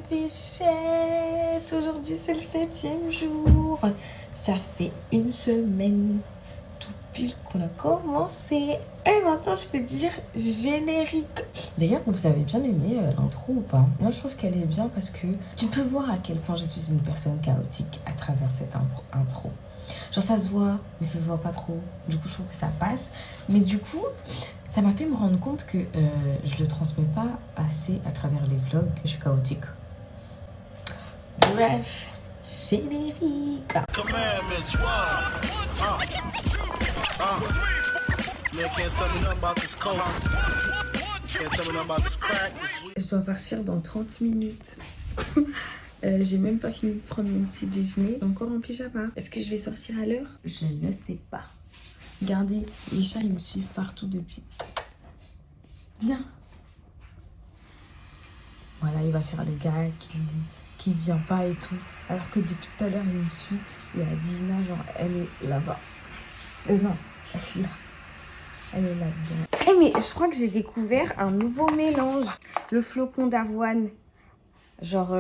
bichette. Aujourd'hui c'est le 7e jour. Ça fait une semaine tout pile qu'on a commencé. Et maintenant je peux dire générique. D'ailleurs vous avez bien aimé l'intro ou pas? Moi je trouve qu'elle est bien parce que tu peux voir à quel point je suis une personne chaotique à travers cette intro. Genre ça se voit mais ça se voit pas trop. Du coup je trouve que ça passe. Mais du coup ça m'a fait me rendre compte que je le transmets pas assez à travers les vlogs. Je suis chaotique. Bref, générique. Je dois partir dans 30 minutes. J'ai même pas fini de prendre mon petit déjeuner. Encore en pyjama. Est-ce que je vais sortir à l'heure? Je ne sais pas. Regardez, les chats ils me suivent partout depuis. Viens. Voilà, il va faire le gars qui vient pas et tout. Alors que depuis tout à l'heure, il me suit. Et Dina, genre, elle est là-bas. Non, elle est là. Elle est là, bien. Eh mais je crois que j'ai découvert un nouveau mélange. Le flocon d'avoine. Genre,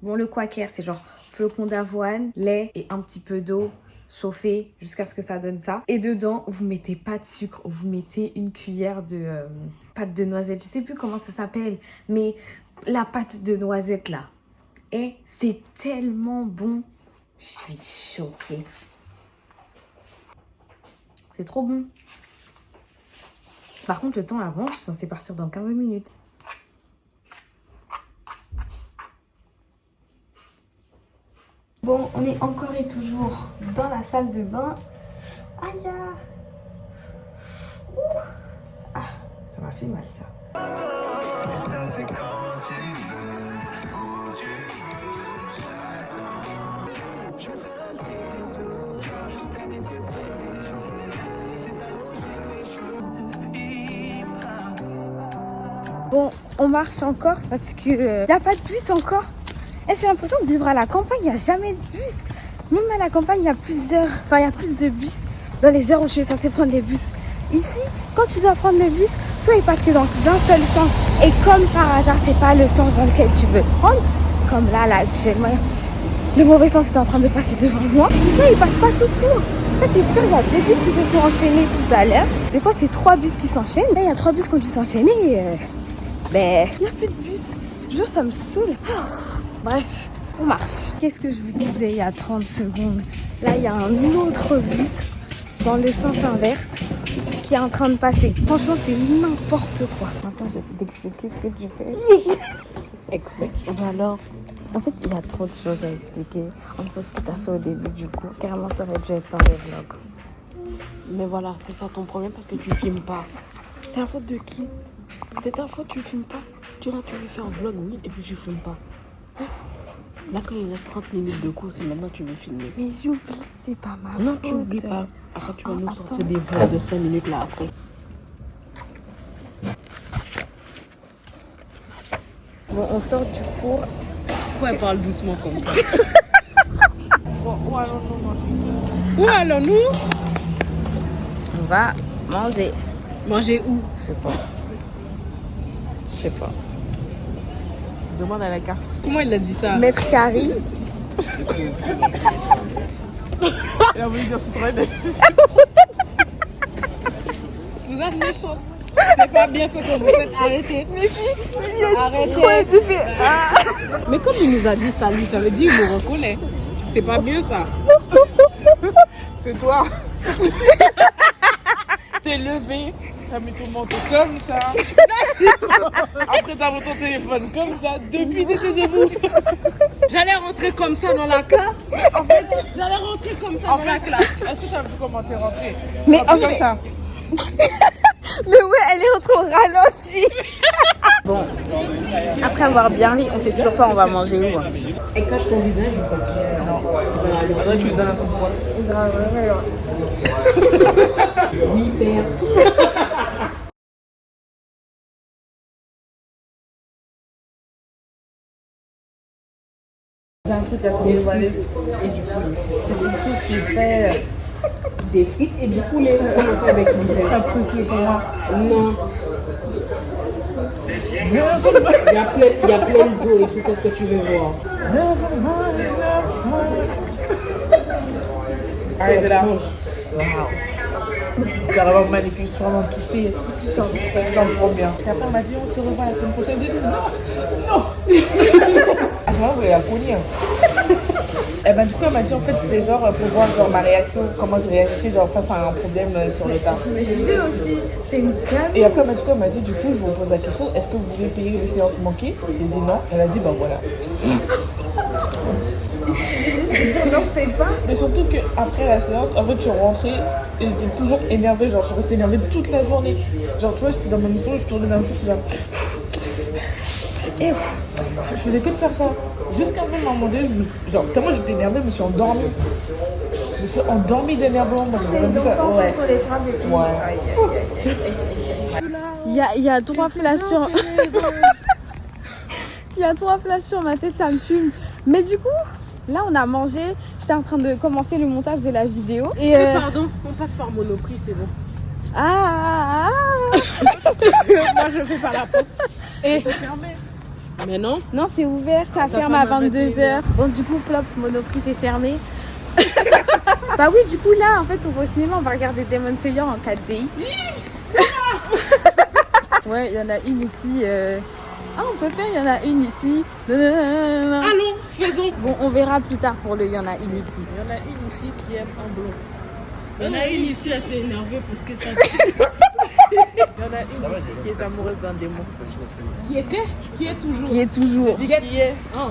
bon, le quaker, c'est genre flocon d'avoine, lait et un petit peu d'eau. Chauffer jusqu'à ce que ça donne ça. Et dedans, vous mettez pas de sucre, vous mettez une cuillère de pâte de noisette. Je sais plus comment ça s'appelle, mais la pâte de noisette là. Et c'est tellement bon. Je suis choquée. C'est trop bon. Par contre, le temps avance, je suis censée partir dans 15 minutes. Bon, on est encore et toujours dans la salle de bain. Aïe! Ah, ça m'a fait mal ça. Bon, on marche encore parce que y a pas de bus encore. Et j'ai l'impression de vivre à la campagne, il n'y a jamais de bus. Même à la campagne, il y a plus de bus dans les heures où je suis censée prendre les bus. Ici, quand tu dois prendre le bus, soit il passe que dans un seul sens. Et comme par hasard, c'est pas le sens dans lequel tu veux prendre. Comme là actuellement, le mauvais sens est en train de passer devant moi. Soit il passe pas tout court. Là, c'est sûr, il y a 2 bus qui se sont enchaînés tout à l'heure. Des fois, c'est 3 bus qui s'enchaînent. Là, il y a 3 bus qui ont dû s'enchaîner. Mais il n'y a plus de bus. Je jure, ça me saoule. Bref, on marche. Qu'est-ce que je vous disais il y a 30 secondes? Là, il y a un autre bus dans le sens inverse qui est en train de passer. Franchement, c'est n'importe quoi. Maintenant, je vais t'expliquer ce que tu fais. Explique. Alors, en fait, il y a trop de choses à expliquer. En dessous ce que tu as fait au début, du coup. Carrément, ça aurait dû être dans les vlogs. Mais voilà, c'est ça ton problème parce que tu filmes pas. C'est la faute de qui? C'est ta faute, tu filmes pas. Tu veux faire un vlog, oui, et puis tu filmes pas. Là, quand il reste 30 minutes de course, et maintenant tu veux filmer. Mais j'oublie, c'est pas ma faute. Non, tu oublies pas. Après, tu vas nous sortir des vlogs de 5 minutes là après. Bon, on sort du cours. Pourquoi elle parle doucement comme ça? Où allons-nous? On va manger. Manger où? Je sais pas. Je sais pas. Demande à la carte. Comment il a dit ça? Maître Carrie. Elle a voulu dire citron. Vous êtes méchante. C'est pas bien ce que vous faites. Arrêtez. Mais si, il a dit citron et tu fais. Mais comme il nous a dit salut, ça veut dire qu'il nous reconnaît. C'est pas bien ça. C'est toi. T'es levé, t'as mis ton manteau comme ça. Après t'as mis ton téléphone comme ça. Depuis t'étais debout. J'allais rentrer comme ça dans la classe. En fait, j'allais rentrer comme ça dans la classe. Est-ce que tu as vu comment t'es rentrée? Mais en comme fait... ça. Mais ouais, elle est rentrée au ralenti. Bon, après avoir bien ri, on sait toujours pas on va manger où. Et cache ton visage. Après tu lui donnes un coup de poing. Oui, père. J'ai un truc à te dévoiler. Et du coup, c'est quelque chose qui fait des frites et du poulet. Comment ça avec l'hiver? C'est précieux pour moi. Non. Il y a plein de zoo et tout, qu'est-ce que tu veux voir? Arrête de la manche. Wow. Carrément magnifique, je suis vraiment touchée. Tu sens trop bien. Et après, elle m'a dit, on se revoit la semaine prochaine. J'ai dit, non. Ah, vraiment, elle a pogné. Et ben, du coup, elle m'a dit, en fait, c'était genre pour voir genre, ma réaction, comment je réagissais genre, face à un problème sur le tas. Je me disais aussi, c'est une gamme. Et après, elle m'a dit, du coup, je vous pose la question, est-ce que vous voulez payer les séances manquées? J'ai dit non. Elle a dit, ben voilà. Non, je paye pas. Mais surtout qu'après la séance, en fait, je suis rentrée et j'étais toujours énervée. Genre, je suis restée énervée toute la journée. Genre, tu vois, j'étais dans ma mission, je tournais dans ma mission, je suis là. Et je faisais que de faire ça. Jusqu'à un moment donné, genre, tellement j'étais énervée, je me suis endormie. Je me suis endormie d'énervement. Moi, j'ai Les vu ça. enfants, Ouais. quand on les frappe et tout. Ouais. Aïe, aïe, aïe, aïe. Il y a 3 flashs sur... Il y a 3 flashs sur ma tête, ça me fume. Mais du coup, là on a mangé. J'étais en train de commencer le montage de la vidéo. Et Pardon, on passe par Monoprix, c'est bon. Ah. Moi, je fais pas la porte. Et c'est fermé. Mais non. Non, c'est ouvert, ça ferme à 22h. Bon, du coup, flop, Monoprix c'est fermé. Bah oui, du coup, là, en fait, on va au cinéma, on va regarder Demon Slayer en 4DX. Ouais, il y en a une ici. Ah, on peut faire, il y en a une ici. Allons, faisons. Bon, on verra plus tard pour le il y en a une ici. Il y en a une ici qui aime un blond. Il y en a une ici, elle s'est énervée parce que ça. Il y en a une ici qui est amoureuse d'un démon. Qui était? Qui est toujours? Qui est toujours. Qui est Ah.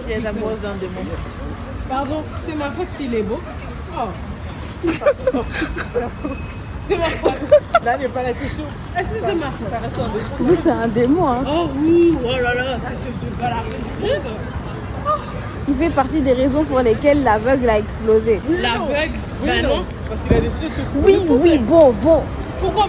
Qui est amoureuse d'un démon. Pardon, c'est ma faute s'il est beau. Oh. C'est ma faute. Là n'est pas la question. Est-ce que c'est ma faute? Ça reste un démon. Vous, c'est un démon, hein. Oh oui, oh là là, c'est pas la fin du monde. Il fait partie des raisons pour lesquelles l'aveugle a explosé. L'aveugle? Oui, Ben non. Parce qu'il a décidé de s'exposer. Oui, oui, bon. Pourquoi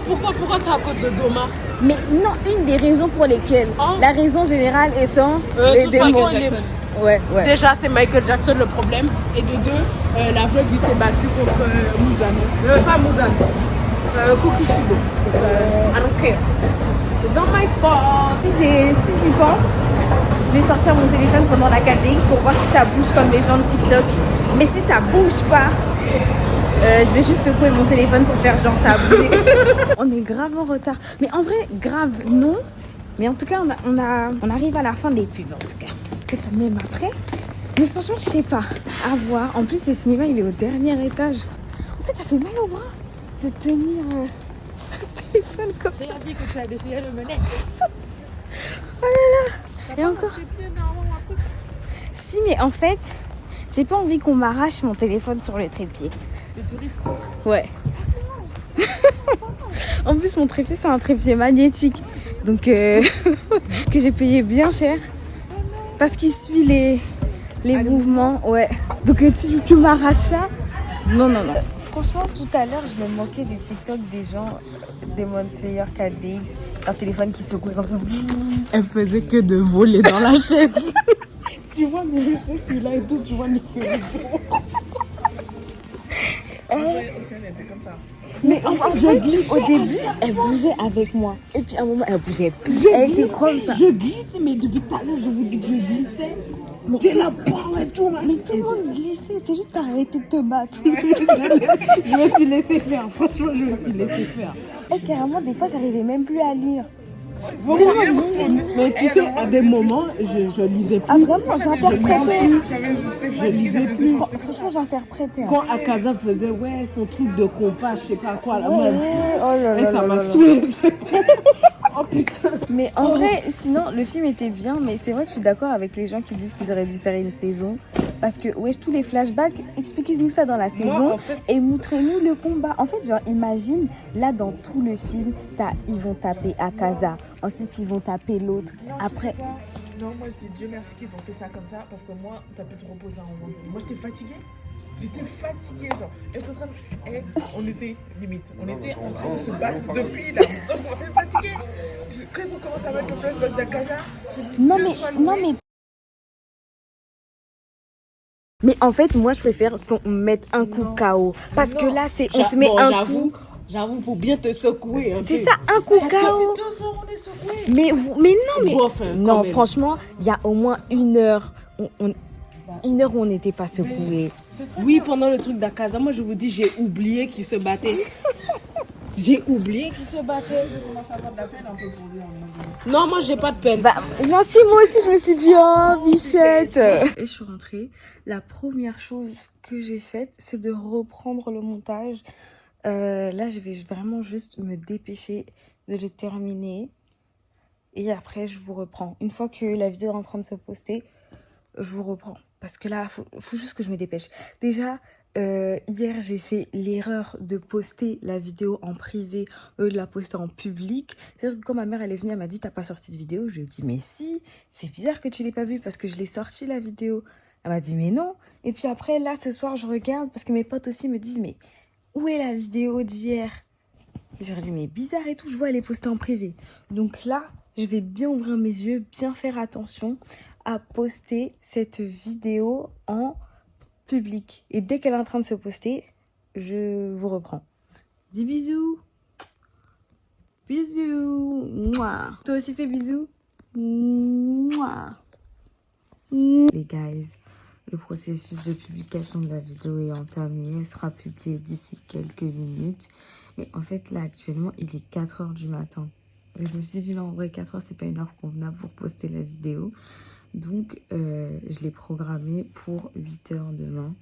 c'est à cause de Doma? Mais non, une des raisons pour lesquelles. Oh. La raison générale étant De les toute démons. façon, Ouais. déjà, c'est Michael Jackson le problème. Et de deux, l'aveugle il s'est battu contre Muzano. Pas Muzano. Kukushibo. I don't care. It's not my fault. Si j'y pense, je vais sortir mon téléphone pendant la 4DX pour voir si ça bouge comme les gens de TikTok. Mais si ça bouge pas, je vais juste secouer mon téléphone pour faire genre ça a bougé. On est grave en retard. Mais en vrai, grave non. Mais en tout cas, on arrive à la fin des pubs en tout cas. Peut-être même après. Mais franchement, je sais pas. À voir. En plus, le cinéma, il est au dernier étage. En fait, ça fait mal au bras de tenir un téléphone comme ça. J'ai dit que tu as décidé de mener. Oh là là. Et encore. Si, mais en fait, j'ai pas envie qu'on m'arrache mon téléphone sur le trépied. Les touristes. Ouais. En plus, mon trépied, c'est un trépied magnétique. Donc, que j'ai payé bien cher. Parce qu'il suit les mouvements. Ouais. Donc, tu m'arraches ça. Non. Franchement, tout à l'heure, je me moquais des TikTok des gens, Demon Slayer 4DX, un téléphone qui secouait comme ça. Elle faisait que de voler dans la chaise. Tu vois, mais je suis là et tout, tu vois, les feux. Comme ça. Mais en fait, au début, elle bougeait avec moi. Et puis à un moment, elle bougeait plus. Elle était comme ça. Je glisse, mais depuis tout à l'heure, je vous dis que je glissais. T'es là, et tout, Mais tout le monde glissait, c'est juste arrêter de te battre. Je me suis laissé faire, franchement, je me suis laissé faire. Et carrément, des fois, j'arrivais même plus à lire. Bon, mais tu sais, à des moments, je lisais plus. Ah vraiment, j'interprétais. Je lisais plus. Franchement, j'interprétais. Quand Akaza faisait son truc de compas, je sais pas quoi, la Ouais, main. oh là Et là ça là m'a là. saoulée. Oh putain. Mais en vrai, sinon, le film était bien, mais c'est vrai que je suis d'accord avec les gens qui disent qu'ils auraient dû faire une saison. Parce que, wesh, tous les flashbacks, expliquez-nous ça dans la saison en fait- et montrez-nous le combat. En fait, genre, imagine, là, dans tout le film, ils vont taper Akaza. Ensuite, ils vont taper l'autre. Après, Non, moi je dis Dieu merci qu'ils ont fait ça comme ça parce que moi, t'as pu te reposer à un moment donné. Moi j'étais fatiguée. J'étais fatiguée, genre. On était limite. On était en train de se battre depuis là. Donc je commençais à être fatiguée. Quand ils ont commencé avec le flashback d'Akaza, j'ai dit non, Dieu mais, soit loué. non, mais. Mais en fait, moi, je préfère qu'on me mette un coup Non. KO. Parce que là, on te met un coup. J'avoue, pour bien te secouer. Un C'est peu. ça, un coup Parce que ça KO. fait 2 heures on est secoués. Mais non, mais... Bof, hein, quand Non, même. franchement, il y a au moins 1 heure. Une heure où on n'était pas secoués. C'est très Oui, pendant le truc d'Akaza, moi je vous dis, j'ai oublié qu'il se battait. J'ai oublié qu'il se battait. Je commence à avoir de la peine un peu pour lui. Non, moi j'ai pas de peine. Bah, non, si, moi aussi, je me suis dit, oh, Bichette. Et je suis rentrée. La première chose que j'ai faite, c'est de reprendre le montage. Là, je vais vraiment juste me dépêcher de le terminer. Et après, je vous reprends. Une fois que la vidéo est en train de se poster, je vous reprends. Parce que là, faut juste que je me dépêche. Déjà, hier, j'ai fait l'erreur de poster la vidéo en privé au lieu de la poster en public. C'est-à-dire que quand ma mère elle est venue, elle m'a dit, t'as pas sorti de vidéo? Je lui ai dit, mais si, c'est bizarre que tu l'aies pas vue parce que je l'ai sorti la vidéo. Elle m'a dit, mais non. Et puis après, là, ce soir, je regarde parce que mes potes aussi me disent, mais où est la vidéo d'hier? Je leur dis, mais bizarre et tout, je vois, elle est postée en privé. Donc là, je vais bien ouvrir mes yeux, bien faire attention à poster cette vidéo en public. Et dès qu'elle est en train de se poster, je vous reprends. Dis bisous. Bisous. Mouah. Toi aussi fais bisous. Mouah. Les guys, le processus de publication de la vidéo est entamé. Elle sera publiée d'ici quelques minutes. Mais en fait, là, actuellement, il est 4 h du matin. Et je me suis dit, non, en vrai, 4 h, c'est pas une heure convenable pour poster la vidéo. Donc, je l'ai programmée pour 8 h demain.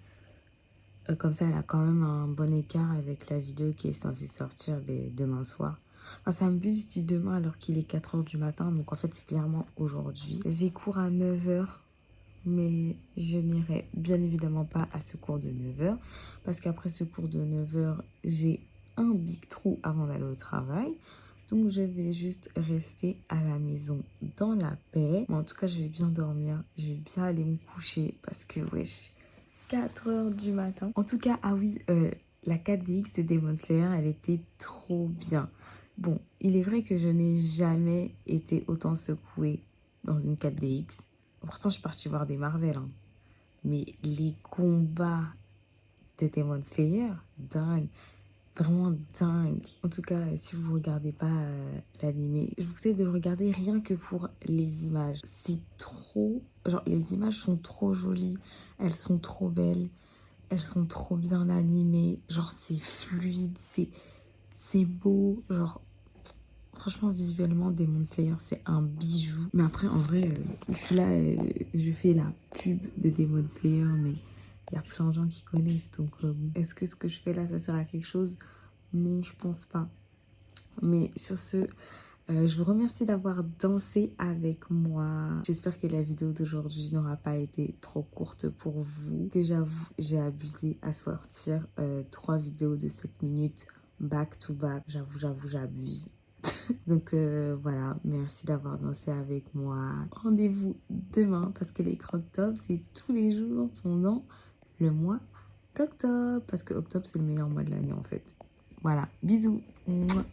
Comme ça, elle a quand même un bon écart avec la vidéo qui est censée sortir demain soir. Enfin, ça me bute, je dis demain alors qu'il est 4 h du matin. Donc, en fait, c'est clairement aujourd'hui. J'ai cours à 9 h. Mais je n'irai bien évidemment pas à ce cours de 9 h. Parce qu'après ce cours de 9 h, j'ai un big trou avant d'aller au travail. Donc, je vais juste rester à la maison dans la paix. Mais en tout cas, je vais bien dormir. Je vais bien aller me coucher parce que, wesh, 4 h du matin. En tout cas, ah oui, la 4DX de Demon Slayer, elle était trop bien. Bon, il est vrai que je n'ai jamais été autant secouée dans une 4DX. Pourtant, je suis partie voir des Marvel. Hein. Mais les combats de Demon Slayer, dingue. Vraiment dingue. En tout cas, si vous ne regardez pas l'animé, je vous conseille de le regarder rien que pour les images. C'est trop... Genre, les images sont trop jolies. Elles sont trop belles. Elles sont trop bien animées. Genre, c'est fluide. C'est beau. Genre, franchement, visuellement, Demon Slayer, c'est un bijou. Mais après, en vrai, je suis là, je fais la pub de Demon Slayer, mais... Il y a plein de gens qui connaissent, donc est-ce que ce que je fais là, ça sert à quelque chose? Non, je pense pas. Mais sur ce, je vous remercie d'avoir dansé avec moi. J'espère que la vidéo d'aujourd'hui n'aura pas été trop courte pour vous. Que j'avoue, j'ai abusé à sortir 3 vidéos de 7 minutes back to back. J'avoue, j'abuse. Donc voilà, merci d'avoir dansé avec moi. Rendez-vous demain parce que les croque-tops, c'est tous les jours pendant le mois d'octobre. Parce que octobre, c'est le meilleur mois de l'année en fait. Voilà, bisous. Mouah.